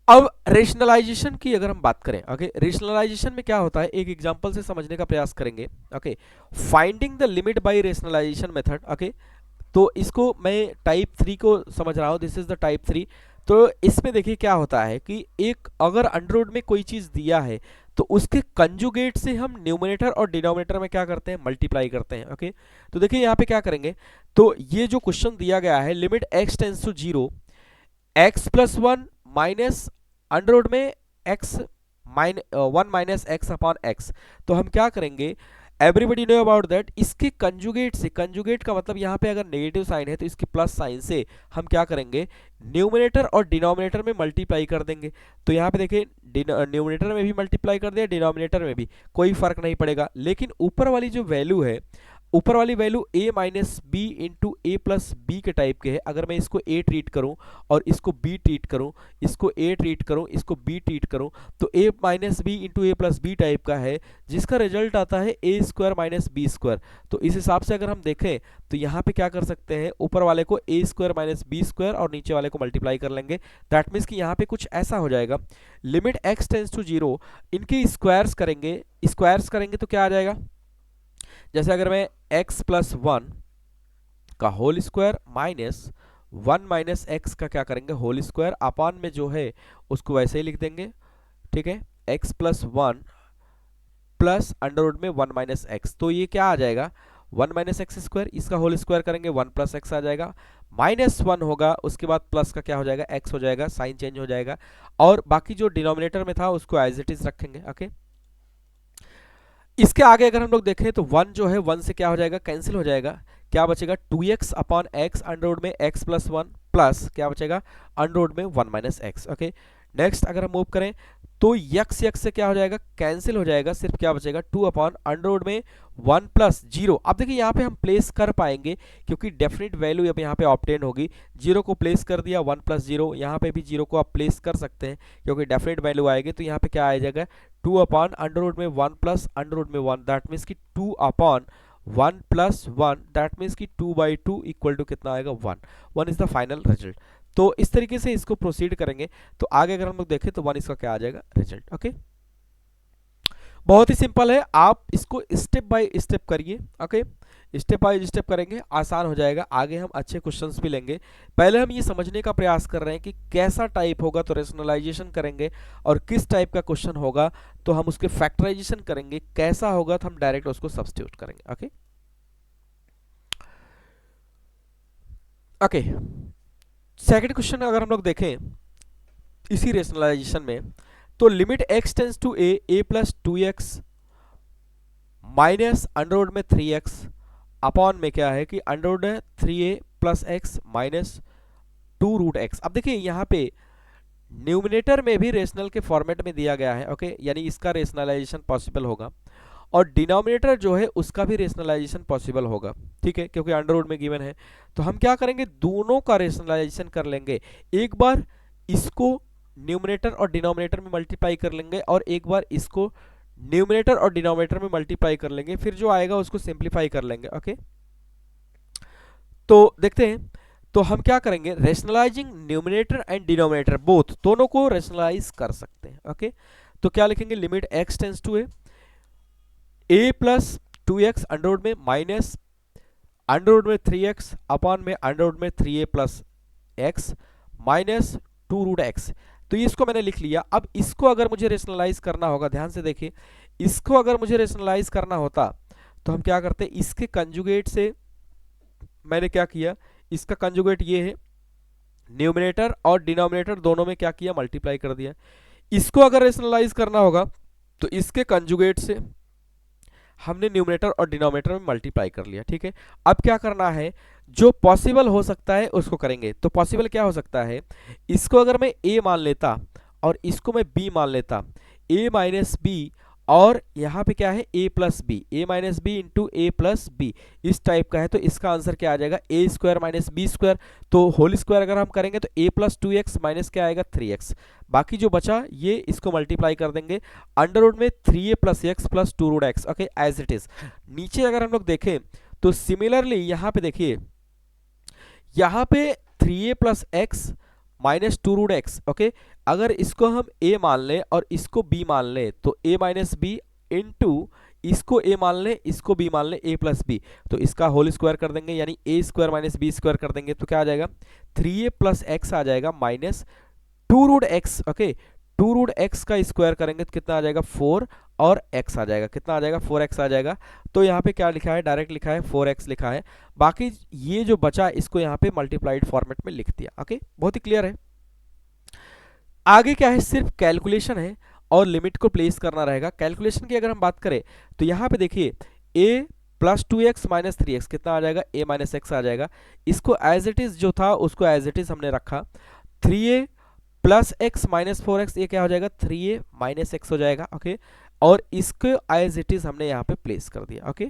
A: अब रेशनलाइजेशन की अगर हम बात करें, ओके रेशनलाइजेशन में क्या होता है एक एग्जांपल से समझने का प्रयास करेंगे, okay finding the limit by rationalisation method, okay तो इसको मैं टाइप 3 को समझ रहा हूं, दिस इज द टाइप 3। तो इसमें देखिए क्या होता है कि एक अगर अंडर रूट में कोई चीज दिया है तो उसके कंजुगेट से हम न्यूमरेटर और डिनोमिनेटर में क्या करते हैं मल्टीप्लाई करते हैं, ओके तो देखिए यहाँ पे क्या करेंगे, तो ये जो क्वेश्चन दिया गया है limit x tends to 0 x plus 1 minus under root में x 1 minus x upon x, तो हम क्या करेंगे एवरीबडी नो अबाउट दैट, इसके कंजुगेट से, कंजुगेट का मतलब यहाँ पे अगर नेगेटिव साइन है तो इसकी प्लस साइन से हम क्या करेंगे न्यूमिनेटर और डिनोमिनेटर में मल्टीप्लाई कर देंगे। तो यहाँ पे देखिए न्यूमिनेटर में भी मल्टीप्लाई कर दिया, डिनोमिनेटर में भी, कोई फर्क नहीं पड़ेगा। लेकिन ऊपर वाली जो वैल्यू है ऊपर वाली value a minus b into a plus b के टाइप के है। अगर मैं इसको a ट्रीट करूं और इसको b ट्रीट करूं, इसको a ट्रीट करूं, इसको b ट्रीट करूं, तो a minus b into a plus b type का है, जिसका रिजल्ट आता है a square minus b square. तो इस हिसाब से अगर हम देखें तो यहाँ पे क्या कर सकते हैं, ऊपर वाले को a square minus b square और नीचे वाले को मल्टीप्लाई कर लेंगे। दैट मीन्स कि यहाँ पे कुछ ऐसा हो जाएगा, लिमिट x टेंस टू 0, इनके स्क्वायर्स करेंगे तो क्या आ जाएगा, जैसे अगर मैं x प्लस 1 का whole square minus 1 minus x का क्या करेंगे, होल स्क्वायर, अपान में जो है उसको वैसे ही लिख देंगे, ठीक है, x plus 1 plus under root में 1 माइनस एक्स, तो ये क्या आ जाएगा, 1 माइनस एक्स स्क्वायर, इसका होल स्क्वायर करेंगे 1 प्लस एक्स आ जाएगा, माइनस 1 होगा, उसके बाद प्लस का क्या हो जाएगा, x हो जाएगा, साइन चेंज हो जाएगा, और बाकी जो डिनोमिनेटर में था उसको एज इट इज रखेंगे। ओके, इसके आगे अगर हम लोग देखें तो 1 जो है 1 से क्या हो जाएगा, कैंसिल हो जाएगा, क्या बचेगा 2x upon x under root में x प्लस 1 प्लस क्या बचेगा अंडर रूट में 1 माइनस एक्स। ओके, नेक्स्ट अगर हम मूव करें तो x से क्या हो जाएगा, कैंसिल हो जाएगा, सिर्फ क्या बचेगा 2 अपॉन अंडर रूट में 1 प्लस 0। अब देखिए यहाँ पे हम प्लेस कर पाएंगे क्योंकि डेफिनेट वैल्यू अब यहाँ पे ऑब्टेन होगी, 0 को प्लेस कर दिया, 1 प्लस 0, यहाँ पे भी 0 को आप प्लेस कर सकते हैं क्योंकि डेफिनेट वैल्यू आएगी, तो यहाँ पे क्या आ जाएगा 2 अपॉन अंडर रूट में 1 प्लस अंडर रूट में 1, दैट मीन्स कि 2 अपॉन 1 प्लस 1, दैट मीन्स कि 2/2 इक्वल टू कितना आएगा 1 इज द फाइनल रिजल्ट। तो इस तरीके से इसको प्रोसीड करेंगे, तो आगे अगर हम लोग देखें तो 1 इसका क्या आ जाएगा रिजल्ट। ओके, बहुत ही सिंपल है, आप इसको स्टेप बाय स्टेप करिए। ओके, स्टेप बाय स्टेप करेंगे, आसान हो जाएगा, आगे हम अच्छे क्वेश्चंस भी लेंगे। पहले हम ये समझने का प्रयास कर रहे हैं कि कैसा टाइप होगा तो रेशनलाइजेशन करेंगे, और किस टाइप का क्वेश्चन होगा तो हम उसके फैक्टराइजेशन करेंगे, कैसा होगा तो हम डायरेक्ट उसको सब्स्टिट्यूट करेंगे। ओके ओके, सेकंड क्वेश्चन अगर हम लोग देखें इसी रेशनलाइजेशन में, तो limit x tends to a plus 2x minus under root में 3x अपॉन में क्या है कि अंडर रूट है 3a plus x minus 2 root x. अब देखिए यहाँ पे न्यूमिनेटर में भी रेशनल के फॉर्मेट में दिया गया है। ओके, यानी इसका रेशनलाइजेशन पॉसिबल होगा, और डिनोमिनेटर जो है उसका भी रेशनलाइजेशन पॉसिबल होगा, ठीक है, क्योंकि अंडर रूट में गिवन है। तो हम क्या करेंगे, दोनों का रेशनलाइजेशन कर लेंगे, एक बार इसको न्यूमिनेटर और डिनोमिनेटर में मल्टीप्लाई कर लेंगे, और एक बार इसको न्यूमिनेटर और डिनोमिनेटर में मल्टीप्लाई कर लेंगे, फिर जो आएगा उसको सिंप्लीफाई कर लेंगे। ओके, तो देखते हैं, तो हम क्या करेंगे, rationalising numerator and denominator both, दोनों को रेशनलाइज कर सकते हैं। ओके, तो क्या लिखेंगे, limit x tends to a plus 2x under root में माइनस अंडर रूट में 3x अपॉन में अंडर रूट में 3a plus x minus 2 root x. तो इसको मैंने लिख लिया। अब इसको अगर मुझे रेशनलाइज करना होगा, ध्यान से देखिए, इसको अगर मुझे रेशनलाइज करना होता तो हम क्या करते, इसके कंजुगेट से मैंने क्या किया, इसका कंजुगेट ये है, न्यूमिनेटर और डिनोमिनेटर दोनों में क्या किया, मल्टीप्लाई कर दिया। इसको अगर रेशनलाइज करना होगा तो इसके कंजुगेट से हमने न्यूमिनेटर और डिनोमिनेटर में मल्टीप्लाई कर लिया, ठीक है। अब क्या करना है, जो पॉसिबल हो सकता है उसको करेंगे। तो पॉसिबल क्या हो सकता है, इसको अगर मैं a मान लेता और इसको मैं b मान लेता, a माइनस बी, और यहाँ पे क्या है a plus b, a minus b into a plus b, इस टाइप का है, तो इसका आंसर क्या आ जाएगा, a square minus b square. तो होल स्क्वायर अगर हम करेंगे तो a प्लस 2x माइनस क्या आएगा 3x, बाकी जो बचा ये इसको मल्टीप्लाई कर देंगे, अंडर रूट में 3a plus x plus 2 root x. Okay, as it is. नीचे अगर हम लोग देखें तो सिमिलरली यहाँ पे देखिए, यहाँ पे 3a plus x minus 2 root x. Okay, अगर इसको हम a मान लें और इसको b मान लें तो a माइनस बी इंटू इसको a मान लें, इसको b मान लें, a प्लस बी, तो इसका होल स्क्वायर कर देंगे, यानी a square minus b square कर देंगे, तो क्या आ जाएगा 3a प्लस एक्स आ जाएगा minus 2 root x. Okay, 2 root x का स्क्वायर करेंगे तो कितना आ जाएगा 4, और x आ जाएगा, कितना आ जाएगा 4x आ जाएगा। तो यहाँ पे क्या लिखा है, डायरेक्ट लिखा है 4x लिखा है, बाकी ये जो बचा इसको यहाँ पे मल्टीप्लाइड फॉर्मेट में लिख दिया। ओके, बहुत ही क्लियर है। आगे क्या है, सिर्फ कैलकुलेशन है और लिमिट को प्लेस करना रहेगा। कैलकुलेशन की अगर हम बात करें तो यहाँ पे देखिए a plus 2x minus 3x कितना आ जाएगा, a माइनस एक्स आ जाएगा। इसको एज इट इज जो था उसको एज इट इज हमने रखा, 3a plus x minus 4x, ये क्या हो जाएगा 3a माइनस एक्स हो जाएगा। ओके, और इसको एज इट इज हमने यहाँ पे प्लेस कर दिया। ओके,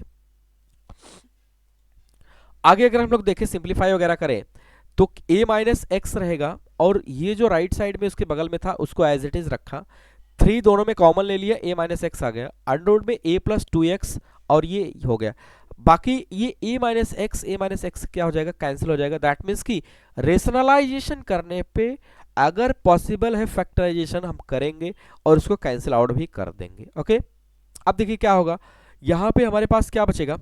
A: आगे अगर हम लोग देखें सिंप्लीफाई वगैरह करें तो a माइनस एक्स रहेगा, और ये जो राइट साइड में उसके बगल में था उसको एज इट इज रखा, 3 दोनों में कॉमन ले लिया, a माइनस एक्स आ गया, अंडर रूट में a प्लस टू एक्स, और ये हो गया। बाकी ये a माइनस एक्स क्या हो जाएगा, कैंसिल हो जाएगा। दैट मीन्स कि रेशनलाइजेशन करने पे अगर पॉसिबल है फैक्टराइजेशन हम करेंगे और उसको कैंसिल आउट भी कर देंगे। ओके, अब देखिए क्या होगा, यहाँ पे हमारे पास क्या बचेगा,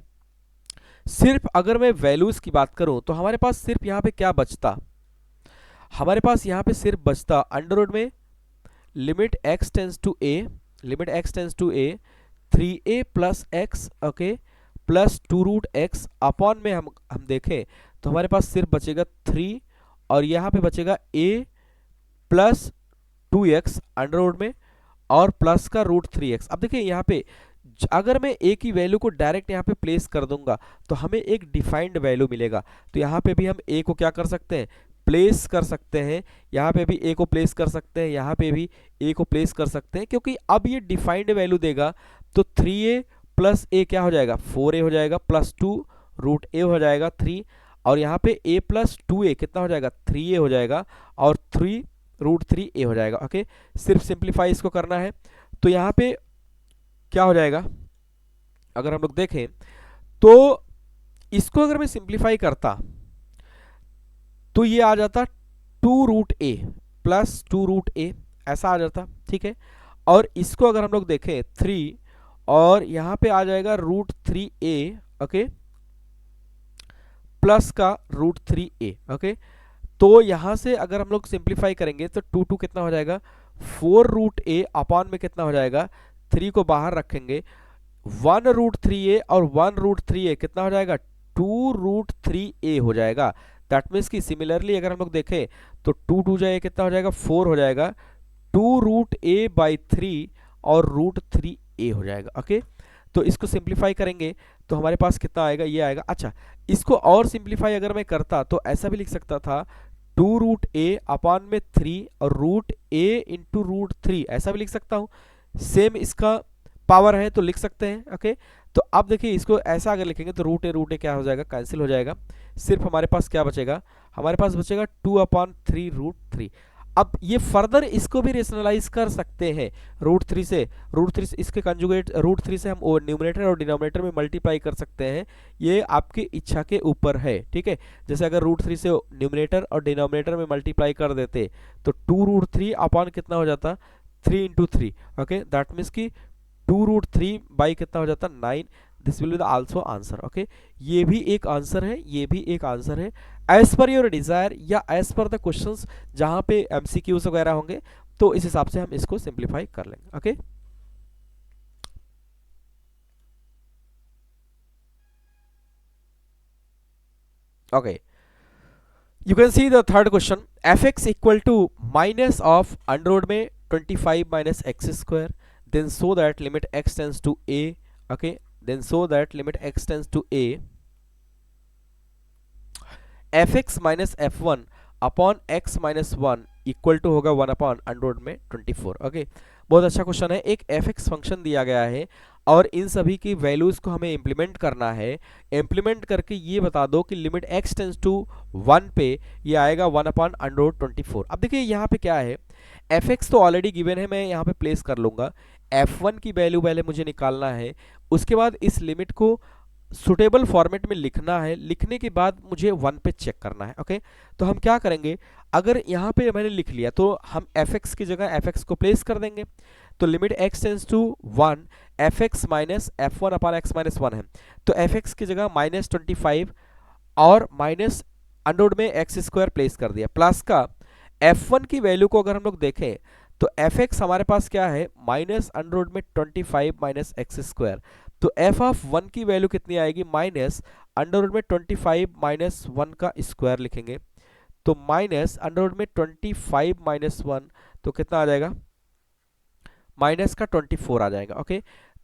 A: सिर्फ अगर मैं वैल्यूज की बात करूं तो हमारे पास सिर्फ यहाँ पे क्या बचता, हमारे पास यहाँ पे सिर्फ बचता अंडर रूट में limit x tends to a, limit x tends to a 3a plus x, okay, plus two root x upon में हम देखें तो हमारे पास सिर्फ बचेगा 3, और यहाँ पे बचेगा a plus two x under root में और प्लस का रूट 3x। अब देखिए यहाँ पे अगर मैं a की वैल्यू को डायरेक्ट यहाँ पे प्लेस कर दूंगा तो हमें एक डिफाइंड वैल्यू मिलेगा, तो यहाँ पे भी हम a को क्या कर सकते हैं, प्लेस कर सकते हैं, यहाँ पे भी a को प्लेस कर सकते हैं, यहाँ पे भी a को प्लेस कर सकते हैं, क्योंकि अब ये डिफाइंड वैल्यू देगा तो 3a प्लस a क्या हो जाएगा, 4a हो जाएगा, प्लस 2 रूट a हो जाएगा 3, और यहाँ पे a प्लस 2a कितना हो जाएगा, 3a हो जाएगा, और 3 रूट 3a हो जाएगा। ओके, सिर्फ सिंप्लीफाई इसको करना है, तो यहाँ पे क्या हो जाएगा, अगर हम लोग देखें तो इसको अगर मैं सिंप्लीफाई करता तो ये आ जाता 2 रूट ए प्लस 2 रूट ए, ऐसा आ जाता, ठीक है। और इसको अगर हम लोग देखें 3, और यहाँ पे आ जाएगा रूट 3a, ओके, प्लस का रूट 3a, ओके। तो यहां से अगर हम लोग सिंप्लीफाई करेंगे तो 2 कितना हो जाएगा, 4 रूट ए अपॉन में कितना हो जाएगा, 3 को बाहर रखेंगे, 1 रूट 3a और 1 रूट 3a कितना हो जाएगा, 2 रूट 3a हो जाएगा। दैट मीन्स कि सिमिलरली अगर हम लोग देखें तो 2 जाए कितना हो जाएगा, 4 हो जाएगा, 2 रूट a बाई 3 और रूट 3a हो जाएगा। ओके, तो इसको सिंप्लीफाई करेंगे तो हमारे पास कितना आएगा, ये आएगा। अच्छा, इसको और सिंप्लीफाई अगर मैं करता तो ऐसा भी लिख सकता था 2 रूट ए अपॉन में 3 और रूट ए इंटू रूट 3, ऐसा भी लिख सकता हूँ, सेम इसका पावर है तो लिख सकते हैं। ओके, तो अब देखिए इसको ऐसा अगर लिखेंगे तो रूट ए क्या हो जाएगा, कैंसिल हो जाएगा, सिर्फ हमारे पास क्या बचेगा, हमारे पास बचेगा 2 अपॉन 3 रूट 3। अब ये फर्दर इसको भी रेशनलाइज कर सकते हैं रूट 3 से, इसके कंजुगेट रूट 3 से हम न्यूमरेटर और डिनोमिनेटर में मल्टीप्लाई कर सकते हैं, ये आपकी इच्छा के ऊपर है, ठीक है। जैसे अगर रूट 3 से न्यूमरेटर और डिनोमिनेटर में मल्टीप्लाई कर देते तो 2 रूट 3 अपॉन कितना हो जाता, 3 इंटू 3, ओके, दैट मीन्स कि 2 रूट 3 बाई कितना हो जाता, 9। This will be the also answer. Okay, ये भी एक आंसर है, ये भी एक आंसर है, एज पर योर डिजायर या एज पर द क्वेश्चंस जहां पे एमसीक्यूज वगैरह होंगे तो इस हिसाब से हम इसको सिंप्लीफाई कर लेंगे। Okay, okay, you can see the third question, fx equal to minus of under root में 25 minus x square, then so that limit x tends to a, okay, then so that limit x tends to a, fx minus f1 upon x minus 1 equal to होगा 1 upon under root में 24। Okay, बहुत अच्छा question है, एक fx function दिया गया है और इन सभी की वैल्यूज को हमें इंप्लीमेंट करना है, इंप्लीमेंट करके ये बता दो कि लिमिट x टेंस टू 1 पे ये आएगा 1 अपॉन अंडर रूट 24। अब देखिए यहाँ पे क्या है, fx तो ऑलरेडी गिवन है, मैं यहाँ पे प्लेस कर लूंगा, f1 की वैल्यू पहले मुझे निकालना है, उसके बाद इस लिमिट को सुटेबल फॉर्मेट में लिखना है, लिखने के बाद मुझे 1 पे चेक करना है। ओके, तो हम क्या करेंगे, अगर यहाँ पे मैंने लिख लिया तो हम fx की जगह fx को प्लेस कर देंगे, तो limit x tends to 1 fx minus f1 upon x minus 1 है, तो fx की जगह माइनस 25 और माइनस अंडर में एक्स स्क्वायर प्लेस कर दिया, प्लस का f1 की वैल्यू को अगर हम लोग देखें तो fx हमारे पास क्या है, माइनस अंडर में 25 माइनस एक्स स्क्वायर, तो f ऑफ 1 की वैल्यू कितनी आएगी, माइनस अंडर में 25 माइनस 1 का स्क्वायर लिखेंगे, तो माइनस अंडर में 25 माइनस 1 तो कितना आ जाएगा, माइनस का 24 आ जाएगा। ओके,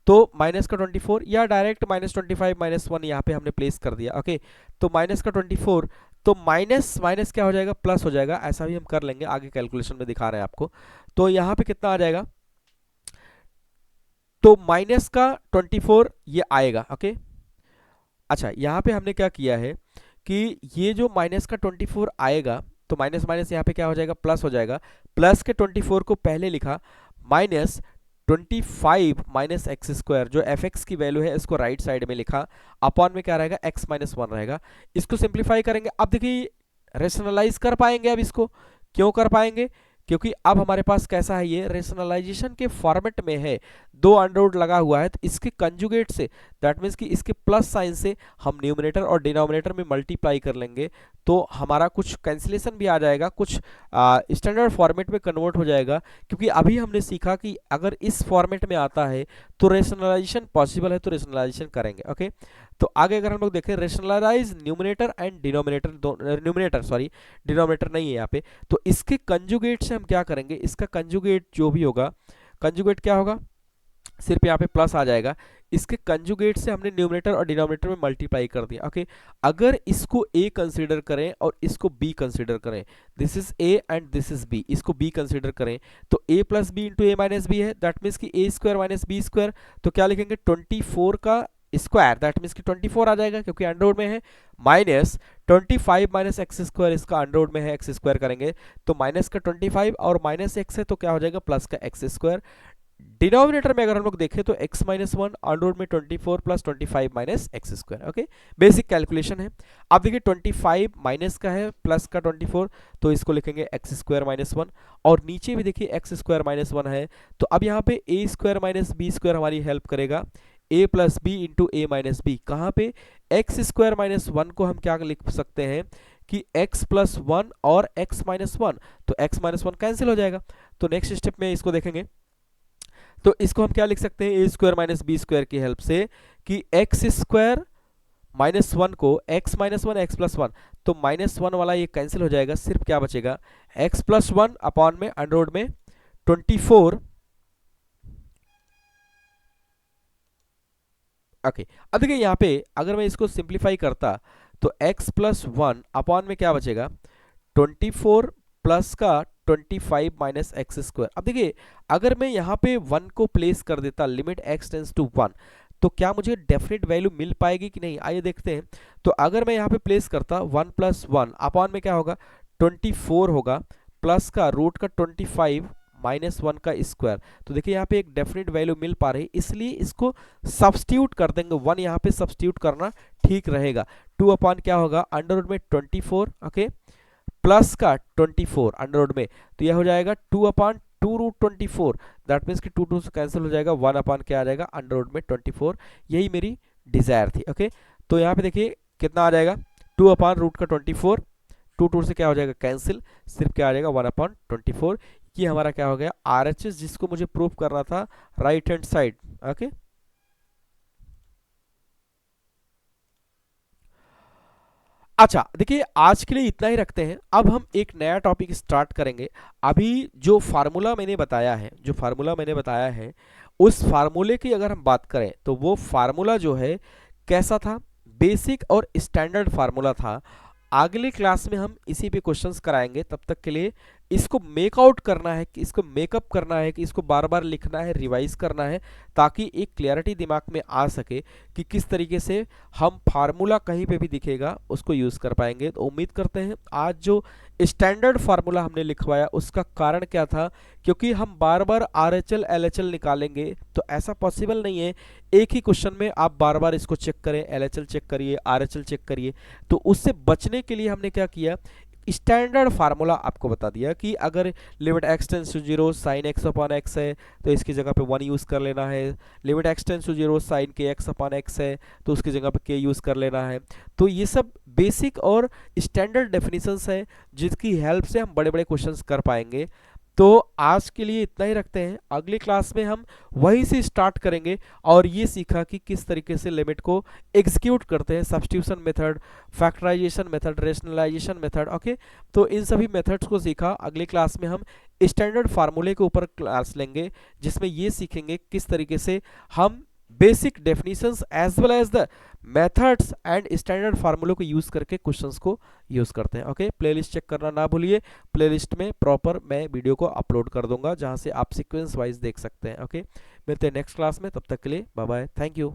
A: तो माइनस का 24 या डायरेक्ट माइनस 25 माइनस 1 यहाँ पे हमने प्लेस कर दिया। ओके, तो माइनस का 24, तो माइनस माइनस क्या हो जाएगा, प्लस हो जाएगा, ऐसा भी हम कर लेंगे, आगे कैलकुलेशन में दिखा रहे हैं आपको। तो यहाँ पे कितना आ जाएगा, तो माइनस का 24 ये आएगा। ओके, अच्छा यहाँ पे हमने क्या किया है कि ये जो माइनस का 24 आएगा तो माइनस माइनस यहाँ पे क्या हो जाएगा, प्लस हो जाएगा। प्लस के 24 को पहले लिखा, माइनस 25 माइनस एक्स स्क्वायर, जो एफ एक्स की वैल्यू है इसको राइट साइड में लिखा, अपॉन में क्या रहेगा, एक्स माइनस वन रहेगा। इसको सिंप्लीफाई करेंगे। अब देखिए रेशनलाइज कर पाएंगे, अब इसको क्यों कर पाएंगे, क्योंकि अब हमारे पास कैसा है, ये रेशनलाइजेशन के फॉर्मेट में है, दो अंडरवुड लगा हुआ है, तो इसके कंजुगेट से, दैट मीन्स कि इसके प्लस साइन से हम न्यूमरेटर और डिनोमिनेटर में मल्टीप्लाई कर लेंगे, तो हमारा कुछ कैंसिलेशन भी आ जाएगा, कुछ स्टैंडर्ड फॉर्मेट में कन्वर्ट हो जाएगा। क्योंकि अभी हमने सीखा कि अगर इस फॉर्मेट में आता है तो रेशनलाइजेशन पॉसिबल है, तो रेशनलाइजेशन करेंगे। ओके, तो आगे अगर हम लोग देखें, rationalise numerator and denominator, numerator sorry, denominator नहीं है यहाँ पे, तो इसके कंजुगेट से हम क्या करेंगे, इसका कंजुगेट जो भी होगा, कंजुगेट क्या होगा, सिर्फ यहाँ पे प्लस आ जाएगा, इसके कंजुगेट से हमने न्यूमरेटर और डिनोमिनेटर में मल्टीप्लाई कर दिया। ओके, अगर इसको a कंसीडर करें और इसको b कंसीडर करें, this is a and this is b, इसको b कंसीडर करें तो a plus b into a minus b है, दैट मीन्स कि a square minus b square, तो क्या लिखेंगे 24 का स्क्वायर, दैट मीन्स कि 24 आ जाएगा क्योंकि अंडरवुड में है, माइनस 25 माइनस एक्स स्क्वायर, इसका अंडरवुड में है, एक्स स्क्वायर करेंगे तो माइनस का 25 और माइनस एक्स है तो क्या हो जाएगा, प्लस का एक्स स्क्वायर। डिनोमिनेटर में अगर हम लोग देखें तो x माइनस वन, अंडरवुड में 24 plus 25 minus x square. Okay, basic calculation है। अब देखिए 25 माइनस का है, प्लस का 24, तो इसको लिखेंगे एक्स स्क्वायर माइनस वन, और नीचे भी देखिए एक्स स्क्वायर माइनस वन है, तो अब यहाँ पे ए स्क्वायर माइनस बी स्क्वायर हमारी हेल्प करेगा, ए plus b into a minus B, कहाँ पे एक्स स्क्वायर माइनस वन को हम क्या लिख सकते हैं कि x प्लस वन और x माइनस वन, तो x माइनस वन कैंसिल हो जाएगा। तो नेक्स्ट स्टेप में इसको देखेंगे, तो इसको हम क्या लिख सकते हैं, ए स्क्वायर माइनस बी स्क्वायर की हेल्प से, कि एक्स स्क्वायर माइनस वन को x minus one x plus one, तो माइनस वन वाला ये कैंसिल हो जाएगा, सिर्फ क्या बचेगा, एक्स प्लस वन अपॉन में अंडरवुड में 24। ओके, अब देखिए यहाँ पे अगर मैं इसको सिंप्लीफाई करता तो x प्लस वन अपॉन में क्या बचेगा, 24 प्लस का 25 माइनस एक्स स्क्वायर। अब देखिए अगर मैं यहाँ पे 1 को प्लेस कर देता, लिमिट x टेंस टू 1, तो क्या मुझे डेफिनेट वैल्यू मिल पाएगी कि नहीं, आइए देखते हैं। तो अगर मैं यहाँ पे प्लेस करता 1 प्लस वन अपॉन में क्या होगा, 24 होगा, प्लस का रूट का 25 माइनस वन का स्क्वायर, तो देखिए यहाँ पे एक डेफिनेट वैल्यू मिल पा रही है, इसलिए इसको सब्स्टिट्यूट कर देंगे, 1 यहाँ पे सब्स्टिट्यूट करना ठीक रहेगा। 2 अपॉन क्या होगा, अंडरवुड में 24, ओके, प्लस का 24 अंडरवुड में, तो यह हो जाएगा 2 अपॉन 2 रूट 24, दैट मीन्स कि 2 2 से कैंसिल हो जाएगा, 1 अपॉन क्या आ जाएगा, अंडरवुड में 24। यही मेरी डिजायर थी। ओके, तो यहाँ पे देखिए कितना आ जाएगा, 2 अपॉन रूट का 24, 2 2 से क्या हो जाएगा कैंसिल, सिर्फ क्या आ जाएगा 1 अपॉन 24। ये हमारा क्या हो गया, RHS, जिसको मुझे प्रूव करना था राइट हैंड साइड। ओके, अच्छा देखिए आज के लिए इतना ही रखते हैं, अब हम एक नया टॉपिक स्टार्ट करेंगे। अभी जो फार्मूला मैंने बताया है, उस फार्मूले की अगर हम बात करें तो वो फार्मूला जो है कैसा था, बेसिक और स्टैंडर्ड फार्मूला था। अगले क्लास में हम इसी पे क्वेश्चंस कराएंगे, तब तक के लिए इसको मेकआउट करना है, कि इसको मेकअप करना है, कि इसको बार बार लिखना है, रिवाइज करना है, ताकि एक क्लैरिटी दिमाग में आ सके कि किस तरीके से हम फार्मूला कहीं पे भी दिखेगा उसको यूज़ कर पाएंगे। तो उम्मीद करते हैं आज जो स्टैंडर्ड फार्मूला हमने लिखवाया उसका कारण क्या था, क्योंकि हम बार बार RHL LHL निकालेंगे तो ऐसा पॉसिबल नहीं है एक ही क्वेश्चन में आप बार बार इसको चेक करें, LHL चेक करिए, RHL चेक करिए। तो उससे बचने के लिए हमने क्या किया, स्टैंडर्ड फार्मूला आपको बता दिया कि अगर limit x tends to 0 sine x upon x है तो इसकी जगह पे 1 यूज़ कर लेना है, limit x tends to 0 sine के x अपॉन x है तो उसकी जगह पे k यूज़ कर लेना है। तो ये सब बेसिक और स्टैंडर्ड डेफिनेशंस हैं जिसकी हेल्प से हम बड़े बड़े क्वेश्चंस कर पाएंगे। तो आज के लिए इतना ही रखते हैं, अगली क्लास में हम वहीं से स्टार्ट करेंगे और ये सीखा कि किस तरीके से लिमिट को एग्जीक्यूट करते हैं, substitution method, factorisation method, rationalisation method. Okay, तो इन सभी मेथड्स को सीखा। अगली क्लास में हम स्टैंडर्ड फार्मूले के ऊपर क्लास लेंगे जिसमें ये सीखेंगे किस तरीके से हम basic definitions as well as the methods and standard फार्मूले को यूज करके क्वेश्चंस को यूज करते हैं। ओके, प्लेलिस्ट चेक करना ना भूलिए, प्लेलिस्ट में प्रॉपर मैं वीडियो को अपलोड कर दूंगा जहां से आप सीक्वेंस वाइज देख सकते हैं। ओके, मिलते हैं नेक्स्ट क्लास में, तब तक के लिए बाय बाय, थैंक यू।